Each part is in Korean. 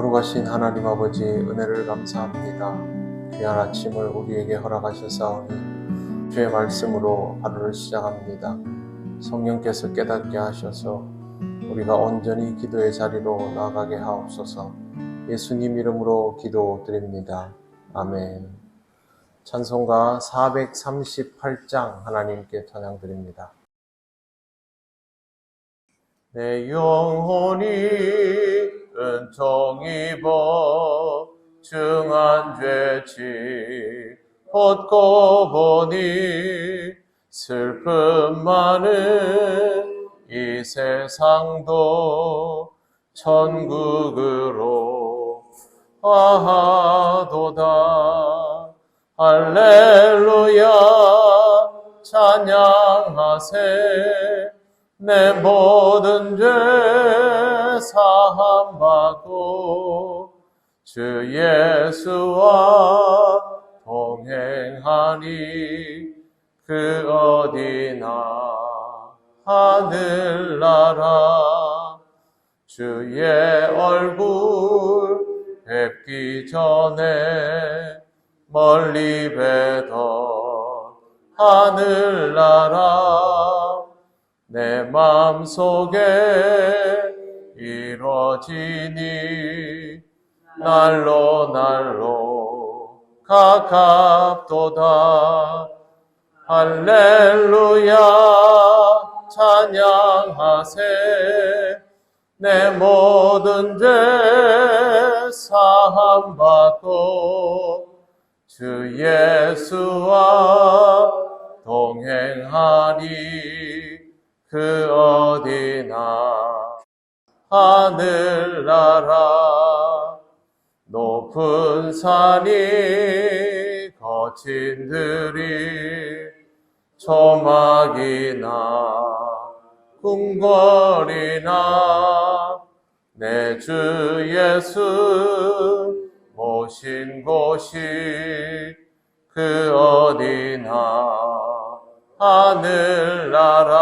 거룩하신 하나님 아버지, 은혜를 감사합니다. 귀한 아침을 우리에게 허락하셨사오니 주의 말씀으로 하루를 시작합니다. 성령께서 깨닫게 하셔서 우리가 온전히 기도의 자리로 나아가게 하옵소서. 예수님 이름으로 기도드립니다. 아멘. 찬송가 438장 하나님께 찬양드립니다. 내 영혼이 은총 입어 중한 죄지 벗고 보니 슬픔 많은 이 세상도 천국으로 아하도다. 할렐루야 찬양하세. 내 모든 죄 사함받고 주 예수와 동행하니 그 어디나 하늘나라. 주의 얼굴 뵙기 전에 멀리 뵈던 하늘나라. 내 마음속에 이루어지니 날로 가깝도다. 할렐루야 찬양하세. 내 모든 죄 사함받고 주 예수와 동행하니 그 어디나 하늘나라. 높은 산이 거친 들이 초막이나 궁궐이나 내 주 예수 모신 곳이 그 어디나 하늘나라.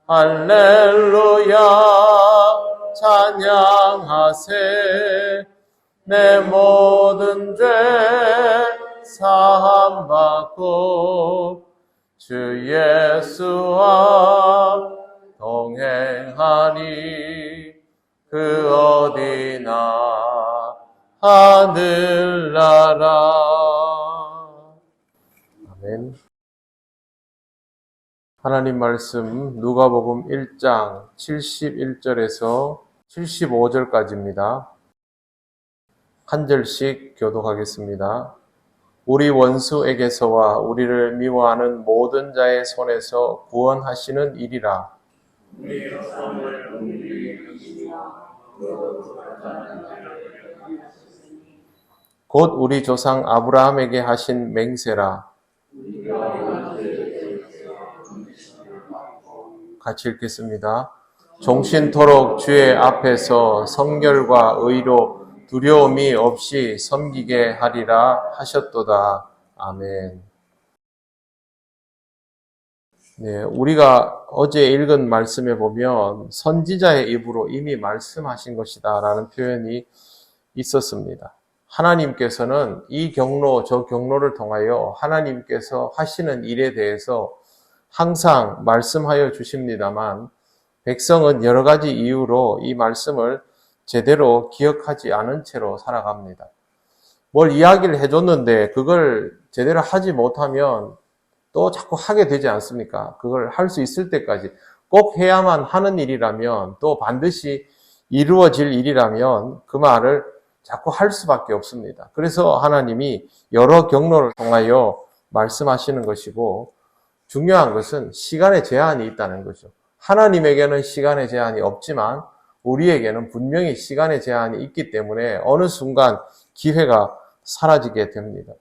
할렐루야 찬양하세. 내 모든 죄 사함받고 주 예수와 동행하니 그 어디나 하늘나라. 아멘. 하나님 말씀 누가복음 1장 71절에서 75절까지입니다. 한 절씩 교독하겠습니다. 우리 원수에게서와 우리를 미워하는 모든 자의 손에서 구원하시는 일이라. 곧 우리 조상 아브라함에게 하신 맹세라. 같이 읽겠습니다. 종신토록 주의 앞에서 성결과 의로 두려움이 없이 섬기게 하리라 하셨도다. 아멘. 네, 우리가 어제 읽은 말씀에 보면 선지자의 입으로 이미 말씀하신 것이다 라는 표현이 있었습니다. 하나님께서는 이 경로 저 경로를 통하여 하나님께서 하시는 일에 대해서 항상 말씀하여 주십니다만 백성은 여러 가지 이유로 이 말씀을 제대로 기억하지 않은 채로 살아갑니다. 뭘 이야기를 해줬는데 그걸 제대로 하지 못하면 또 자꾸 하게 되지 않습니까? 그걸 할 수 있을 때까지 꼭 해야만 하는 일이라면 또 반드시 이루어질 일이라면 그 말을 자꾸 할 수밖에 없습니다. 그래서 하나님이 여러 경로를 통하여 말씀하시는 것이고 중요한 것은 시간의 제한이 있다는 거죠. 하나님에게는 시간의 제한이 없지만 우리에게는 분명히 시간의 제한이 있기 때문에 어느 순간 기회가 사라지게 됩니다.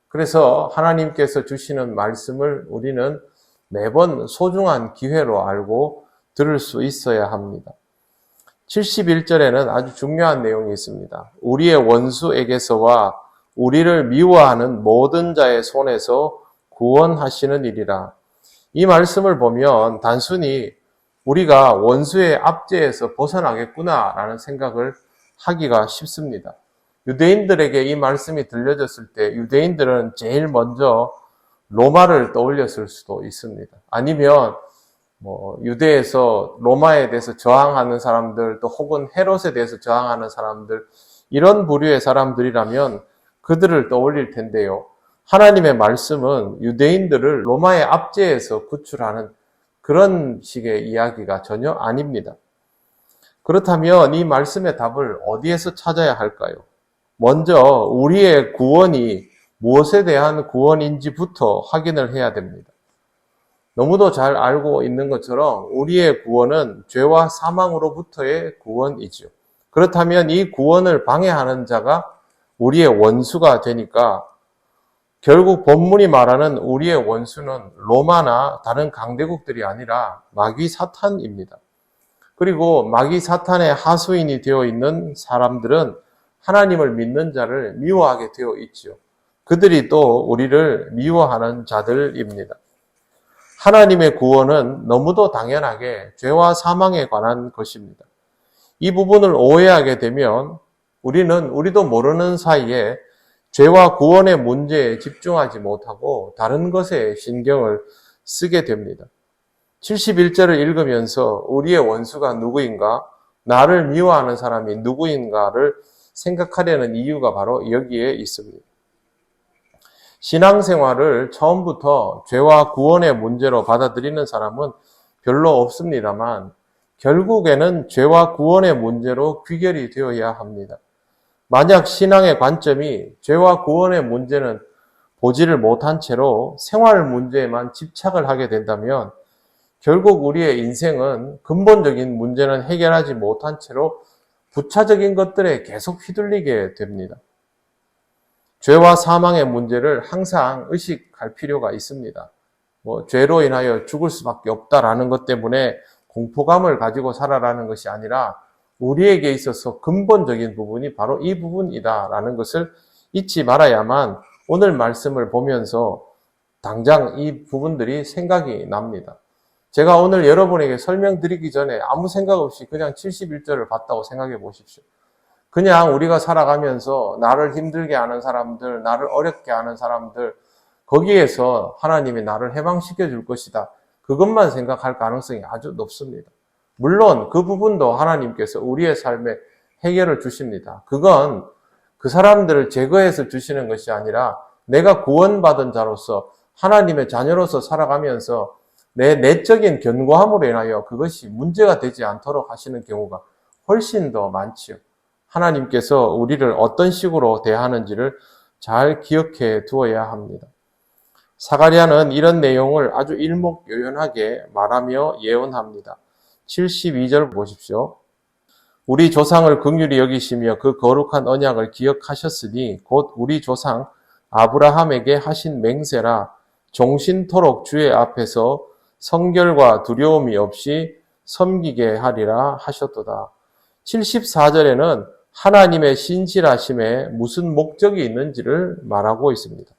그래서 하나님께서 주시는 말씀을 우리는 매번 소중한 기회로 알고 들을 수 있어야 합니다. 71절에는 아주 중요한 내용이 있습니다. 우리의 원수에게서와 우리를 미워하는 모든 자의 손에서 구원하시는 일이라. 이 말씀을 보면 단순히 우리가 원수의 압제에서 벗어나겠구나라는 생각을 하기가 쉽습니다. 유대인들에게 이 말씀이 들려졌을 때 유대인들은 제일 먼저 로마를 떠올렸을 수도 있습니다. 아니면 유대에서 로마에 대해서 저항하는 사람들, 또 혹은 헤롯에 대해서 저항하는 사람들, 이런 부류의 사람들이라면 그들을 떠올릴 텐데요. 하나님의 말씀은 유대인들을 로마의 압제에서 구출하는 그런 식의 이야기가 전혀 아닙니다. 그렇다면 이 말씀의 답을 어디에서 찾아야 할까요? 먼저 우리의 구원이 무엇에 대한 구원인지부터 확인을 해야 됩니다. 너무도 잘 알고 있는 것처럼 우리의 구원은 죄와 사망으로부터의 구원이죠. 그렇다면 이 구원을 방해하는 자가 우리의 원수가 되니까 결국 본문이 말하는 우리의 원수는 로마나 다른 강대국들이 아니라 마귀 사탄입니다. 그리고 마귀 사탄의 하수인이 되어 있는 사람들은 하나님을 믿는 자를 미워하게 되어 있지요. 그들이 또 우리를 미워하는 자들입니다. 하나님의 구원은 너무도 당연하게 죄와 사망에 관한 것입니다. 이 부분을 오해하게 되면 우리도 모르는 사이에 죄와 구원의 문제에 집중하지 못하고 다른 것에 신경을 쓰게 됩니다. 71절을 읽으면서 우리의 원수가 누구인가, 나를 미워하는 사람이 누구인가를 생각하려는 이유가 바로 여기에 있습니다. 신앙생활을 처음부터 죄와 구원의 문제로 받아들이는 사람은 별로 없습니다만 결국에는 죄와 구원의 문제로 귀결이 되어야 합니다. 만약 신앙의 관점이 죄와 구원의 문제는 보지를 못한 채로 생활 문제에만 집착을 하게 된다면 결국 우리의 인생은 근본적인 문제는 해결하지 못한 채로 부차적인 것들에 계속 휘둘리게 됩니다. 죄와 사망의 문제를 항상 의식할 필요가 있습니다. 죄로 인하여 죽을 수밖에 없다라는 것 때문에 공포감을 가지고 살아라는 것이 아니라 우리에게 있어서 근본적인 부분이 바로 이 부분이다라는 것을 잊지 말아야만 오늘 말씀을 보면서 당장 이 부분들이 생각이 납니다. 제가 오늘 여러분에게 설명드리기 전에 아무 생각 없이 그냥 71절을 봤다고 생각해 보십시오. 그냥 우리가 살아가면서 나를 힘들게 하는 사람들, 나를 어렵게 하는 사람들, 거기에서 하나님이 나를 해방시켜 줄 것이다. 그것만 생각할 가능성이 아주 높습니다. 물론 그 부분도 하나님께서 우리의 삶에 해결을 주십니다. 그건 그 사람들을 제거해서 주시는 것이 아니라 내가 구원받은 자로서 하나님의 자녀로서 살아가면서 내 내적인 견고함으로 인하여 그것이 문제가 되지 않도록 하시는 경우가 훨씬 더 많지요. 하나님께서 우리를 어떤 식으로 대하는지를 잘 기억해 두어야 합니다. 사가랴는 이런 내용을 아주 일목요연하게 말하며 예언합니다. 72절 보십시오. 우리 조상을 긍휼히 여기시며 그 거룩한 언약을 기억하셨으니 곧 우리 조상 아브라함에게 하신 맹세라 종신토록 주의 앞에서 성결과 두려움이 없이 섬기게 하리라 하셨도다. 74절에는 하나님의 신실하심에 무슨 목적이 있는지를 말하고 있습니다.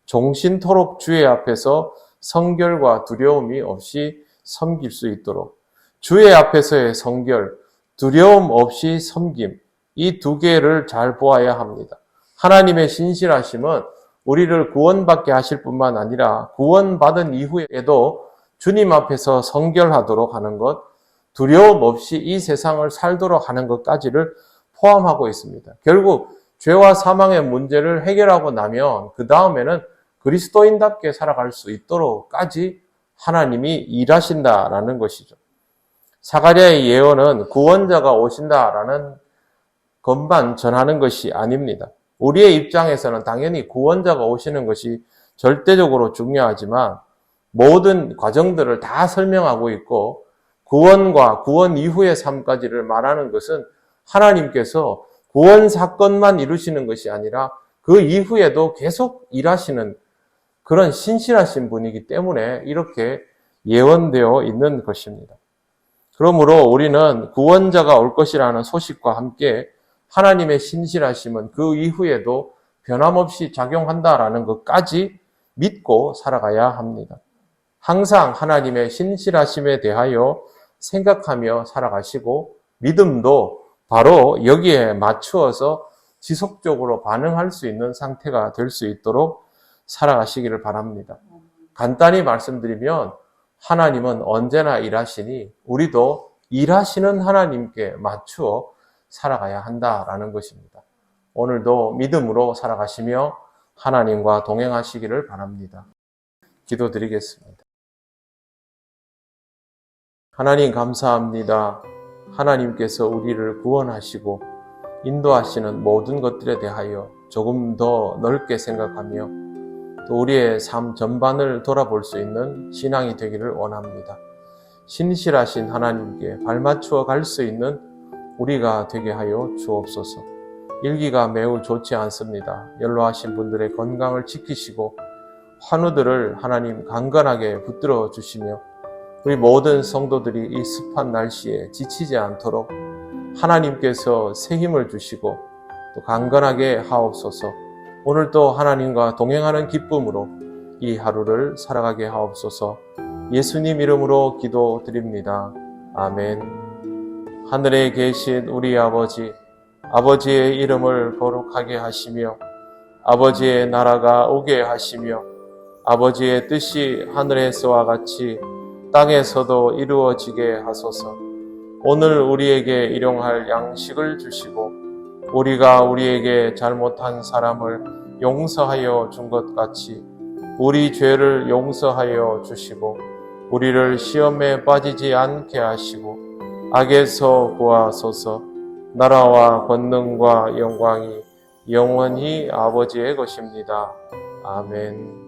종신토록 주의 앞에서 성결과 두려움이 없이 섬길 수 있도록 주의 앞에서의 성결, 두려움 없이 섬김, 이 두 개를 잘 보아야 합니다. 하나님의 신실하심은 우리를 구원받게 하실 뿐만 아니라 구원받은 이후에도 주님 앞에서 성결하도록 하는 것, 두려움 없이 이 세상을 살도록 하는 것까지를 포함하고 있습니다. 결국 죄와 사망의 문제를 해결하고 나면 그 다음에는 그리스도인답게 살아갈 수 있도록까지 하나님이 일하신다라는 것이죠. 사가랴의 예언은 구원자가 오신다라는 것만 전하는 것이 아닙니다. 우리의 입장에서는 당연히 구원자가 오시는 것이 절대적으로 중요하지만 모든 과정들을 다 설명하고 있고 구원과 구원 이후의 삶까지를 말하는 것은 하나님께서 구원 사건만 이루시는 것이 아니라 그 이후에도 계속 일하시는 그런 신실하신 분이기 때문에 이렇게 예언되어 있는 것입니다. 그러므로 우리는 구원자가 올 것이라는 소식과 함께 하나님의 신실하심은 그 이후에도 변함없이 작용한다라는 것까지 믿고 살아가야 합니다. 항상 하나님의 신실하심에 대하여 생각하며 살아가시고 믿음도 바로 여기에 맞추어서 지속적으로 반응할 수 있는 상태가 될 수 있도록 살아가시기를 바랍니다. 간단히 말씀드리면 하나님은 언제나 일하시니 우리도 일하시는 하나님께 맞추어 살아가야 한다라는 것입니다. 오늘도 믿음으로 살아가시며 하나님과 동행하시기를 바랍니다. 기도드리겠습니다. 하나님 감사합니다. 하나님께서 우리를 구원하시고 인도하시는 모든 것들에 대하여 조금 더 넓게 생각하며 또 우리의 삶 전반을 돌아볼 수 있는 신앙이 되기를 원합니다. 신실하신 하나님께 발맞추어 갈 수 있는 우리가 되게 하여 주옵소서. 일기가 매우 좋지 않습니다. 연로하신 분들의 건강을 지키시고 환우들을 하나님 강건하게 붙들어 주시며 우리 모든 성도들이 이 습한 날씨에 지치지 않도록 하나님께서 새 힘을 주시고 또 강건하게 하옵소서. 오늘도 하나님과 동행하는 기쁨으로 이 하루를 살아가게 하옵소서. 예수님 이름으로 기도드립니다. 아멘. 하늘에 계신 우리 아버지, 아버지의 이름을 거룩하게 하시며 아버지의 나라가 오게 하시며 아버지의 뜻이 하늘에서와 같이 땅에서도 이루어지게 하소서. 오늘 우리에게 일용할 양식을 주시고 우리가 우리에게 잘못한 사람을 용서하여 준 것 같이 우리 죄를 용서하여 주시고 우리를 시험에 빠지지 않게 하시고 악에서 구하소서. 나라와 권능과 영광이 영원히 아버지의 것입니다. 아멘.